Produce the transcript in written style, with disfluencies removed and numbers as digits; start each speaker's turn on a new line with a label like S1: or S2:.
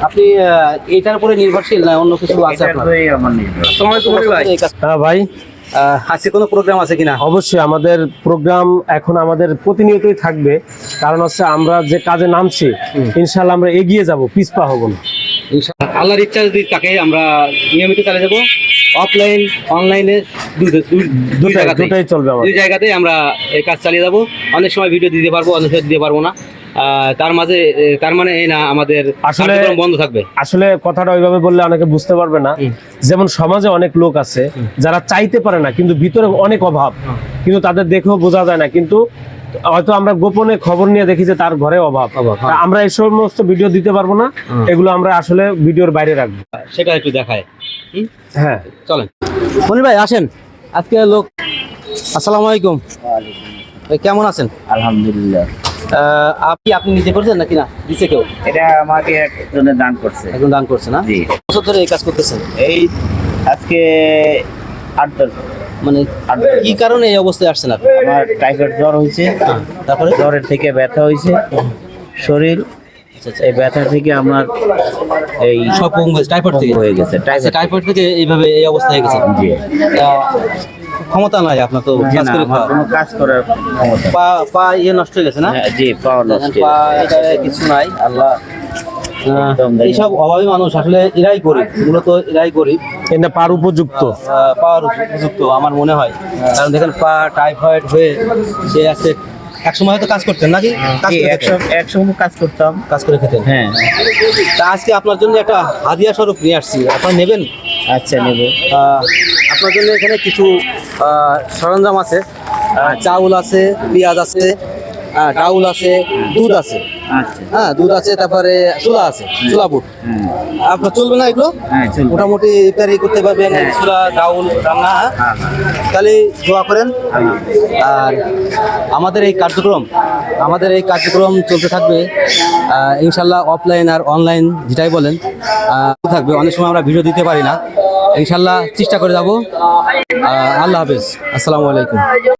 S1: আপনি এটার উপরে নির্ভরশীল না অন্য কিছু আছে আপনার?
S2: হ্যাঁ ভাই,
S1: আজকে কোনো প্রোগ্রাম আছে কিনা?
S2: অবশ্যই আমাদের প্রোগ্রাম এখন আমাদের প্রতিনিয়তই থাকবে। কারণ হচ্ছে আমরা যে কাজে নামছি, ইনশাল্লাহ আমরা এগিয়ে যাব, পিছপা হব না।
S1: ইনশাআল্লাহ আল্লাহর ইচ্ছা যদি থাকে আমরা নিয়মিত চালিয়ে যাবো, অফলাইন অনলাইনে
S2: দুটাই চলবে আমাদের।
S1: দুই জায়গাতেই আমরা এই কাজ চালিয়ে যাবো। অনেক সময় ভিডিও দিতে পারবো, অনেক সময় দিতে পারবো না। তার মানে এই না আমাদের
S2: আসলে
S1: কার্যক্রম বন্ধ থাকবে।
S2: আসলে কথাটা ওইভাবে বললে অনেকে বুঝতে পারবে না। যেমন সমাজে অনেক লোক আছে যারা চাইতে পারে না, কিন্তু ভিতরে অনেক অভাব, কিন্তু তাদের দেখেও বোঝা যায় না। কিন্তু হয়তো আমরা গোপনে খবর নিয়ে দেখি যে তার ঘরে অভাব। তা আমরা এই সমস্ত ভিডিও দিতে পারবো না, এগুলো আমরা আসলে ভিডিওর বাইরে রাখবো।
S1: সেটা একটু দেখায়।
S2: হ্যাঁ,
S1: চলেন মনির ভাই আসেন। আজকে লোক, আসসালামু আলাইকুম, কেমন আছেন?
S3: আলহামদুলিল্লাহ।
S1: আপনি নিজে করছেন নাকি না দিচ্ছে কেউ?
S3: এটা আমাকে একজনের দান করছে।
S1: একজন দান করছে না?
S3: জি।
S1: বছর ধরে এই কাজ করতেছেন?
S3: এই আজকে 8 বছর।
S1: মানে কি কারণে এই অবস্থায় আসছেন আপনি?
S3: আমার টাইফয়েড জ্বর হয়েছে,
S1: তারপরে
S3: জ্বরের থেকে ব্যথা হয়েছে শরীর। এই ব্যথা থেকে আমার এই
S1: সব টাইফয়েড থেকে
S3: হয়ে গেছে।
S1: টাইফয়েড থেকে এইভাবে এই অবস্থা হয়ে গেছে।
S3: জি।
S1: ক্ষমতা নাই আপনার তো কাজ করে খাওয়ার।
S3: কোনো কাজ করার ক্ষমতা।
S1: পা নষ্ট হয়ে গেছে না?
S3: হ্যাঁ, জি, পাওয়ার নষ্ট।
S1: পা এটা কিছু নাই। আল্লাহ এইসব অভাবী মানুষ আসলে এরাই গরিব, মূলত এরাই গরিব।
S2: এটা পার উপযুক্ত,
S1: পাওয়ার উপযুক্ত আমার মনে হয়। কারণ দেখেন পা টাইফয়েড হয়ে সে আছে। এক সময় হয়তো কাজ করতেন নাকি?
S3: একসময় কাজ করতাম,
S1: কাজ করে খেতেন।
S3: হ্যাঁ।
S1: তা আজকে আপনার জন্য একটা হাদিয়া স্বরূপ নিয়ে আসছি, আপনারা নেবেন?
S3: আচ্ছা, নেব।
S1: আপনার জন্য এখানে কিছু সরঞ্জাম আছে। চাউল আছে, পেঁয়াজ আছে, ডাউল আছে, দুধ আছে।
S3: আচ্ছা।
S1: হ্যাঁ, দুধ আছে, তারপরে ছোলা আছে, ছোলা বুট। আপনার চলবে না এগুলো?
S3: হ্যাঁ, চলবে।
S1: মোটামুটি ইফতারি করতে পারবেন। ছোলা ডাউল রান্না, তাহলে দোয়া করেন। আর আমাদের এই কার্যক্রম চলতে থাকবে ইনশাল্লাহ, অফলাইন আর অনলাইন যেটাই বলেন থাকবে। অনেক সময় আমরা ভিডিও দিতে পারি না, ইনশাল্লাহ চেষ্টা করে যাবো। আল্লাহ হাফেজ, আসসালামু আলাইকুম।